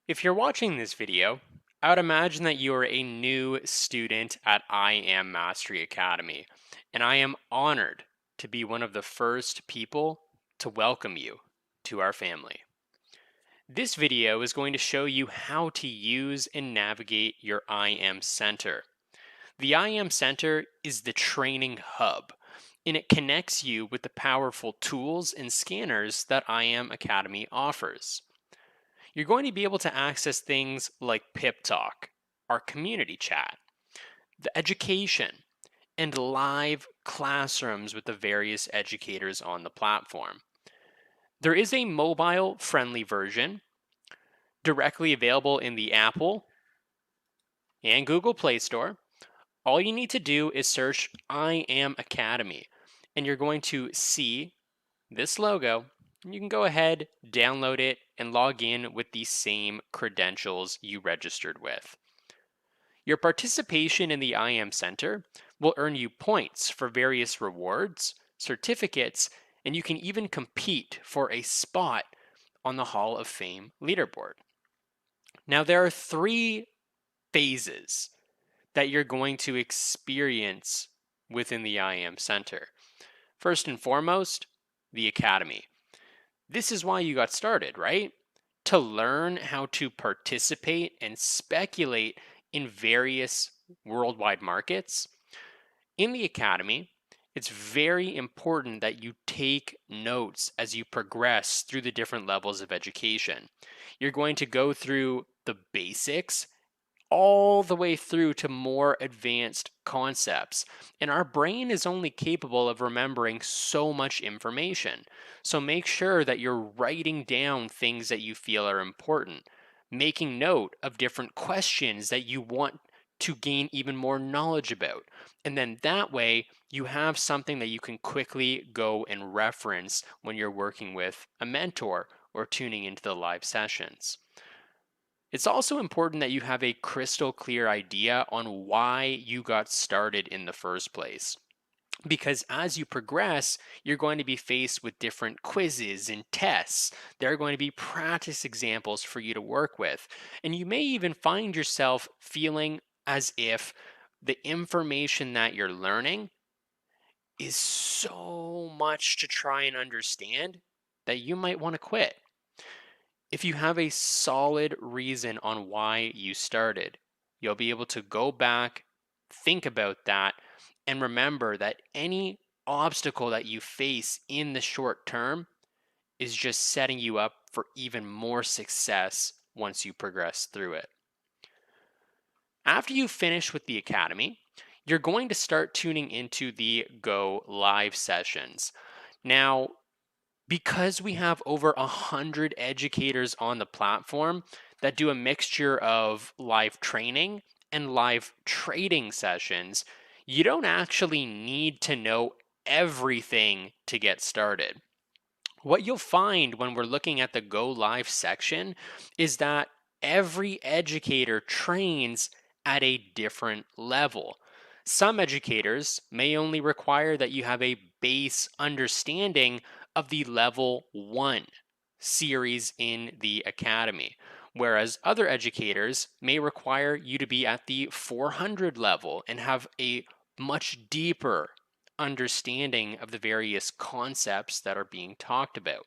If you're watching this video, I would imagine that you are a new student at I Am Mastery Academy, and I am honored to be one of the first people to welcome you to our family. This video is going to show you how to use and navigate your I Am Center. The I Am Center is the training hub, and it connects you with the powerful tools and scanners that I Am Academy offers. You're going to be able to access things like Pip Talk, our community chat, the education, and live classrooms with the various educators on the platform. There is a mobile friendly version directly available in the Apple and Google Play Store. All you need to do is search I Am Academy, and you're going to see this logo. You can go ahead, download it, and log in with the same credentials you registered with. Your participation in the I Am Center will earn you points for various rewards, certificates, and you can even compete for a spot on the Hall of Fame leaderboard. Now, there are three phases that you're going to experience within the I Am Center. First and foremost, the Academy. This is why you got started, right? To learn how to participate and speculate in various worldwide markets. In the Academy, it's very important that you take notes as you progress through the different levels of education. You're going to go through the basics all the way through to more advanced concepts. And our brain is only capable of remembering so much information. So make sure that you're writing down things that you feel are important, making note of different questions that you want to gain even more knowledge about. And then that way, you have something that you can quickly go and reference when you're working with a mentor or tuning into the live sessions. It's also important that you have a crystal clear idea on why you got started in the first place. Because as you progress, you're going to be faced with different quizzes and tests. There are going to be practice examples for you to work with. And you may even find yourself feeling as if the information that you're learning is so much to try and understand that you might want to quit. If you have a solid reason on why you started, you'll be able to go back, think about that, and remember that any obstacle that you face in the short term is just setting you up for even more success once you progress through it. After you finish with the Academy, you're going to start tuning into the Go Live sessions. Now, because we have over 100 educators on the platform that do a mixture of live training and live trading sessions, you don't actually need to know everything to get started. What you'll find when we're looking at the Go Live section is that every educator trains at a different level. Some educators may only require that you have a base understanding of the level 1 series in the Academy, whereas other educators may require you to be at the 400 level and have a much deeper understanding of the various concepts that are being talked about.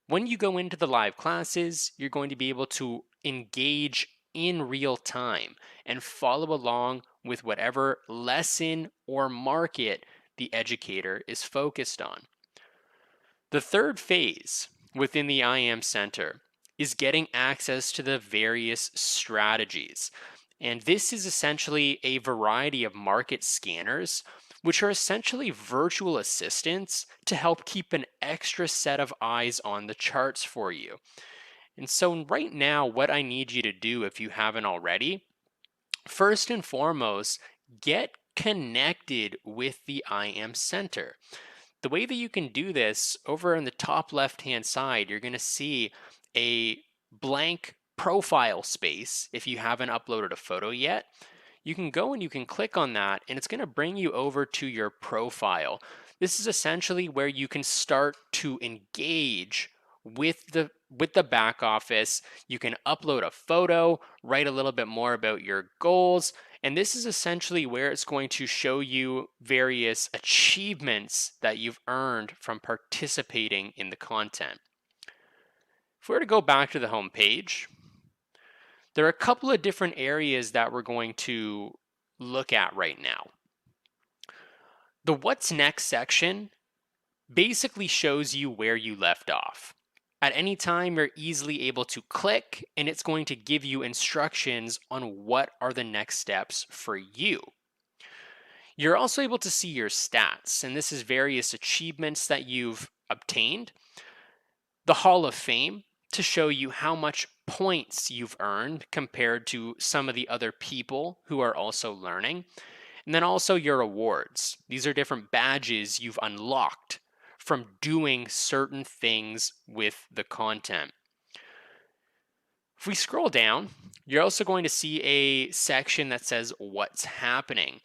When you go into the live classes, you're going to be able to engage in real time and follow along with whatever lesson or market the educator is focused on. The third phase within the I Am Center is getting access to the various strategies. And this is essentially a variety of market scanners, which are essentially virtual assistants to help keep an extra set of eyes on the charts for you. And so, right now, what I need you to do, if you haven't already, first and foremost, get connected with the I Am Center. The way that you can do this, over on the top left-hand side, you're going to see a blank profile space if you haven't uploaded a photo yet. You can go and you can click on that, and it's going to bring you over to your profile. This is essentially where you can start to engage with the with the back office, you can upload a photo, write a little bit more about your goals, and this is essentially where it's going to show you various achievements that you've earned from participating in the content. If we were to go back to the home page, there are a couple of different areas that we're going to look at right now. The What's Next section basically shows you where you left off. At any time, you're easily able to click, and it's going to give you instructions on what are the next steps for you. You're also able to see your stats, and this is various achievements that you've obtained. The Hall of Fame to show you how much points you've earned compared to some of the other people who are also learning. And then also your awards. These are different badges you've unlocked from doing certain things with the content. If we scroll down, you're also going to see a section that says what's happening.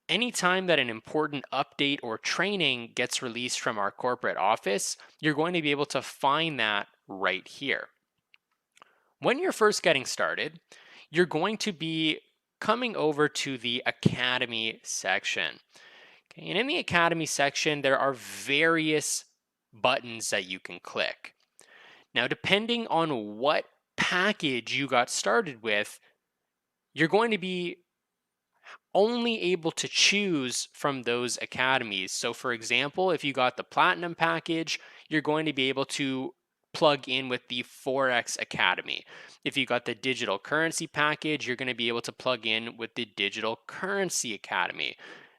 Anytime that an important update or training gets released from our corporate office, you're going to be able to find that right here. When you're first getting started, you're going to be coming over to the Academy section. Okay, and in the Academy section, there are various buttons that you can click. Now, depending on what package you got started with, you're going to be only able to choose from those academies. So for example, if you got the Platinum package, you're going to be able to plug in with the Forex Academy. If you got the Digital Currency package, you're going to be able to plug in with the Digital Currency Academy.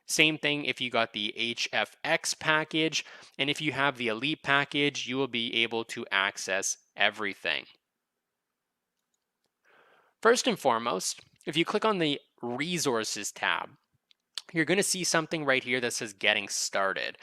Same thing if you got the HFX package, and if you have the Elite package, you will be able to access everything. First and foremost, if you click on the Resources tab, you're going to see something right here that says Getting Started.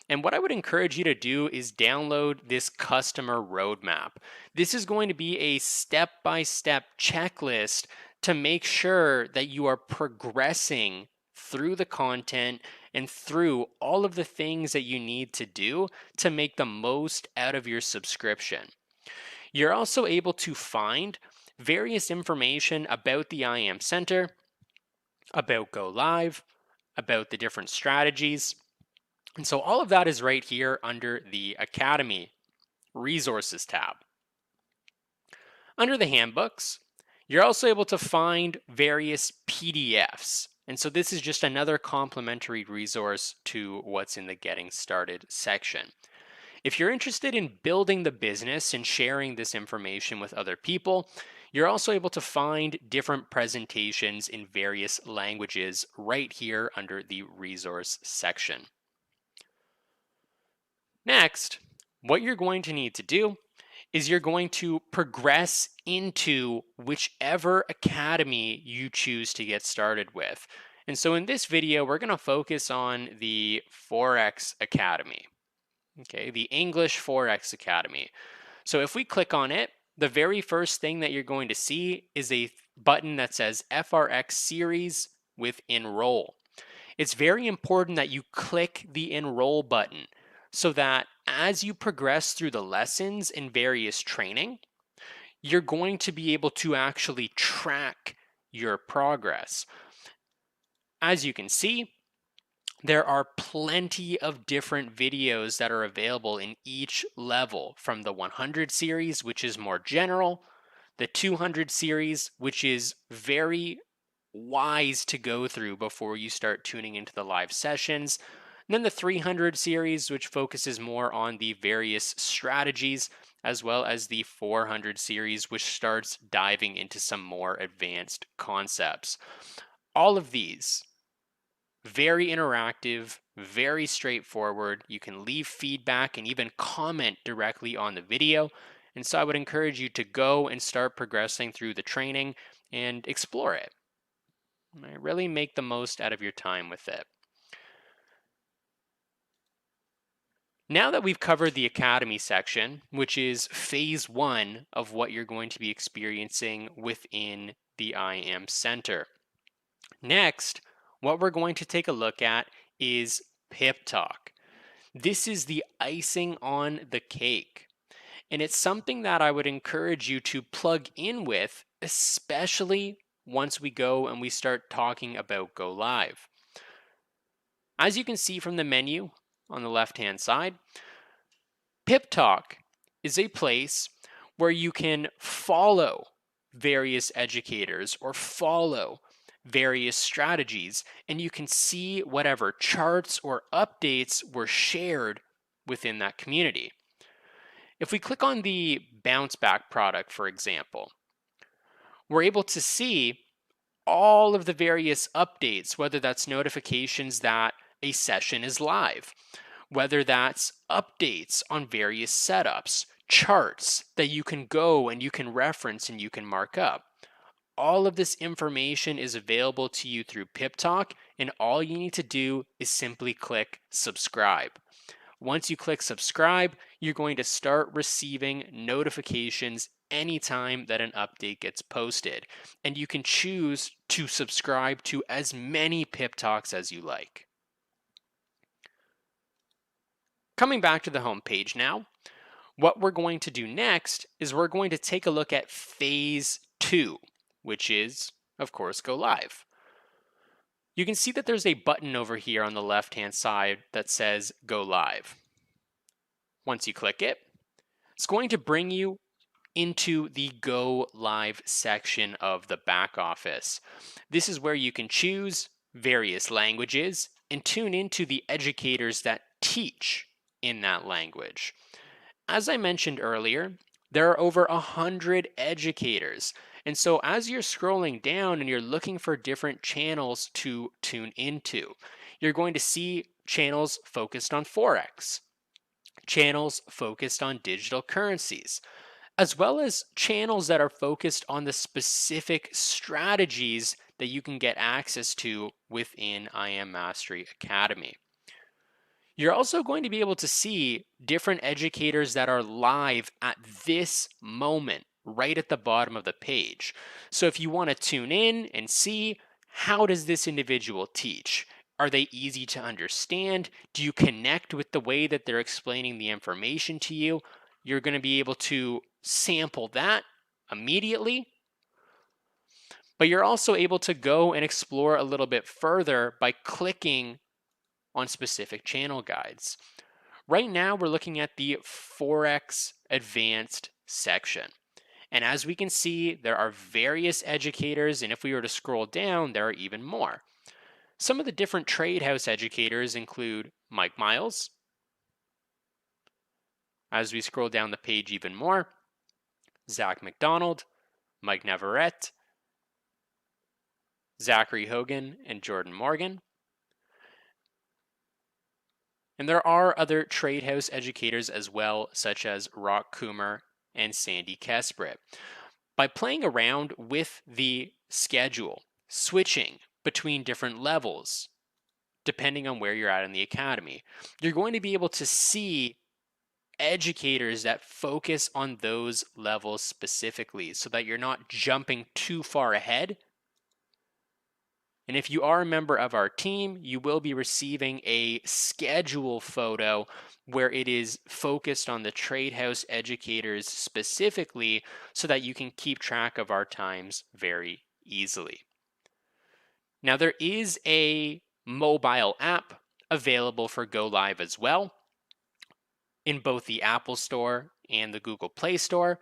And what I would encourage you to do is download this customer roadmap. This is going to be a step-by-step checklist to make sure that you are progressing through the content and through all of the things that you need to do to make the most out of your subscription. You're also able to find various information about the IM Center, about Go Live, about the different strategies. And so all of that is right here under the Academy Resources tab. Under the handbooks, you're also able to find various PDFs. And so this is just another complementary resource to what's in the Getting Started section. If you're interested in building the business and sharing this information with other people, you're also able to find different presentations in various languages right here under the resource section. Next, what you're going to need to do is you're going to progress into whichever academy you choose to get started with. And so in this video, we're going to focus on the Forex Academy, okay, the English Forex Academy. So if we click on it, the very first thing that you're going to see is a button that says FRX Series with Enroll. It's very important that you click the Enroll button so that as you progress through the lessons in various training, you're going to be able to actually track your progress. As you can see, there are plenty of different videos that are available in each level, from the 100 series, which is more general, the 200 series, which is very wise to go through before you start tuning into the live sessions, and then the 300 series, which focuses more on the various strategies, as well as the 400 series, which starts diving into some more advanced concepts. All of these very interactive, very straightforward. You can leave feedback and even comment directly on the video. And so I would encourage you to go and start progressing through the training and explore it. Really make the most out of your time with it. Now that we've covered the Academy section, which is phase 1 of what you're going to be experiencing within the IM Center. Next, what we're going to take a look at is Pip Talk. This is the icing on the cake. And it's something that I would encourage you to plug in with, especially once we go and we start talking about Go Live. As you can see from the menu on the left-hand side, Pip Talk is a place where you can follow various educators or follow various strategies, and you can see whatever charts or updates were shared within that community. If we click on the bounce back product, for example, we're able to see all of the various updates, whether that's notifications that a session is live, whether that's updates on various setups, charts that you can go and you can reference and you can mark up. All of this information is available to you through Pip Talk, and all you need to do is simply click subscribe. Once you click subscribe, you're going to start receiving notifications anytime that an update gets posted. And you can choose to subscribe to as many Pip Talks as you like. Coming back to the home page now, what we're going to do next is we're going to take a look at phase 2, which is, of course, Go Live. You can see that there's a button over here on the left-hand side that says Go Live. Once you click it, it's going to bring you into the Go Live section of the back office. This is where you can choose various languages and tune into the educators that teach in that language. As I mentioned earlier, there are over 100 educators. And so as you're scrolling down and you're looking for different channels to tune into, you're going to see channels focused on Forex, channels focused on digital currencies, as well as channels that are focused on the specific strategies that you can get access to within IM Mastery Academy. You're also going to be able to see different educators that are live at this moment, right at the bottom of the page. So if you want to tune in and see, how does this individual teach? Are they easy to understand? Do you connect with the way that they're explaining the information to you? You're going to be able to sample that immediately. But you're also able to go and explore a little bit further by clicking on specific channel guides. Right now, we're looking at the Forex Advanced section. And as we can see, there are various educators, and if we were to scroll down, there are even more. Some of the different trade house educators include Mike Miles. As we scroll down the page even more, Zach McDonald, Mike Navarrete, Zachary Hogan, and Jordan Morgan. And there are other trade house educators as well, such as Rock Coomer and Sandy Kesprit. By playing around with the schedule, switching between different levels, depending on where you're at in the academy, you're going to be able to see educators that focus on those levels specifically so that you're not jumping too far ahead. And if you are a member of our team, you will be receiving a schedule photo where it is focused on the trade house educators specifically so that you can keep track of our times very easily. Now, there is a mobile app available for Go Live as well in both the Apple Store and the Google Play Store.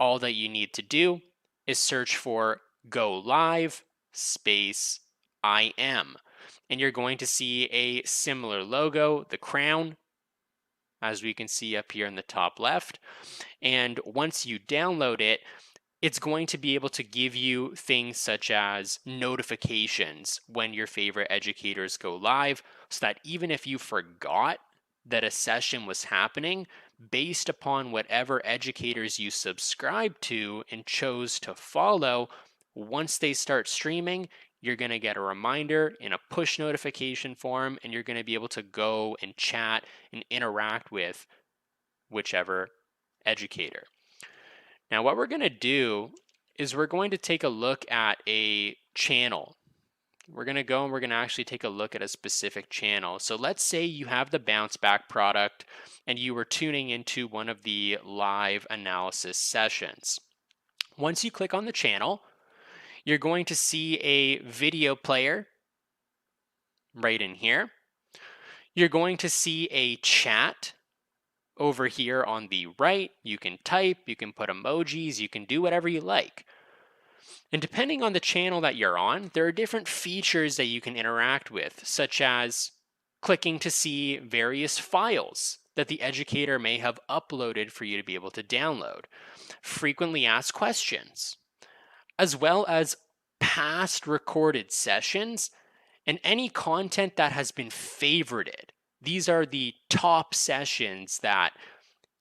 All that you need to do is search for Go Live space IM, and you're going to see a similar logo, the crown, as we can see up here in the top left. And once you download it, it's going to be able to give you things such as notifications when your favorite educators go live, so that even if you forgot that a session was happening, based upon whatever educators you subscribe to and chose to follow, once they start streaming, you're going to get a reminder in a push notification form, and you're going to be able to go and chat and interact with whichever educator. Now, what we're going to do is we're going to take a look at a channel we're going to go and we're going to actually take a look at a specific channel. So let's say you have the bounce back product and you were tuning into one of the live analysis sessions. Once you click on the channel, you're going to see a video player right in here. You're going to see a chat over here on the right. You can type, you can put emojis, you can do whatever you like. And depending on the channel that you're on, there are different features that you can interact with, such as clicking to see various files that the educator may have uploaded for you to be able to download, frequently asked questions, as well as past recorded sessions and any content that has been favorited. These are the top sessions that,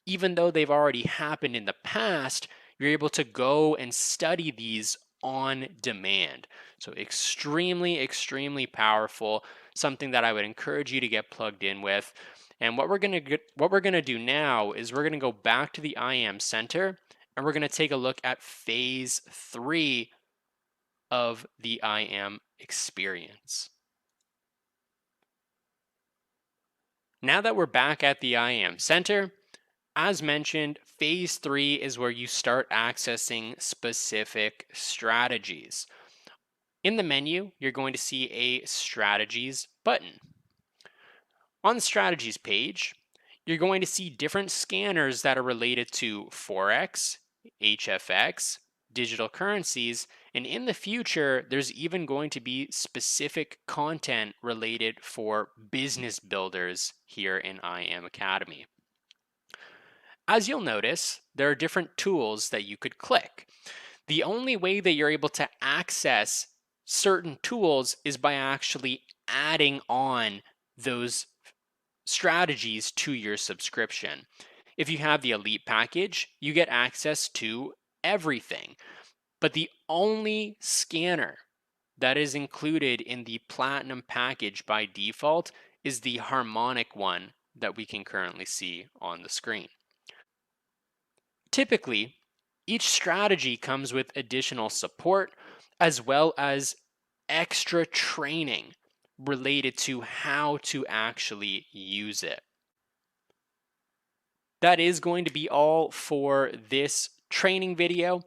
even though they've already happened in the past, you're able to go and study these on demand. So extremely, extremely powerful, something that I would encourage you to get plugged in with. And what we're gonna do now is we're gonna go back to the IM Center and we're gonna take a look at phase 3 of the IM experience. Now that we're back at the IM Center, as mentioned, phase 3 is where you start accessing specific strategies. In the menu, you're going to see a strategies button. On the strategies page, you're going to see different scanners that are related to Forex, HFX, digital currencies, and in the future, there's even going to be specific content related for business builders here in IM Academy. As you'll notice, there are different tools that you could click. The only way that you're able to access certain tools is by actually adding on those strategies to your subscription. If you have the Elite package, you get access to everything. But the only scanner that is included in the Platinum package by default is the harmonic one that we can currently see on the screen. Typically, each strategy comes with additional support as well as extra training related to how to actually use it. That is going to be all for this training video.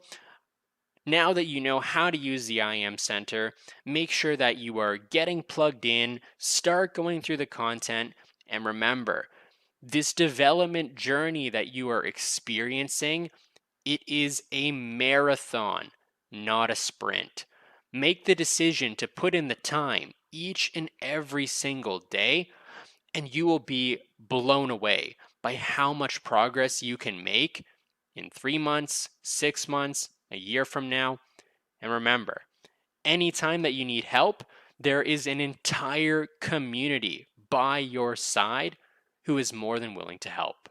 Now that you know how to use the IM Center, make sure that you are getting plugged in, start going through the content, and remember, this development journey that you are experiencing, it is a marathon, not a sprint. Make the decision to put in the time each and every single day, and you will be blown away by how much progress you can make in 3 months, 6 months, a year from now. And remember, anytime that you need help, there is an entire community by your side who is more than willing to help.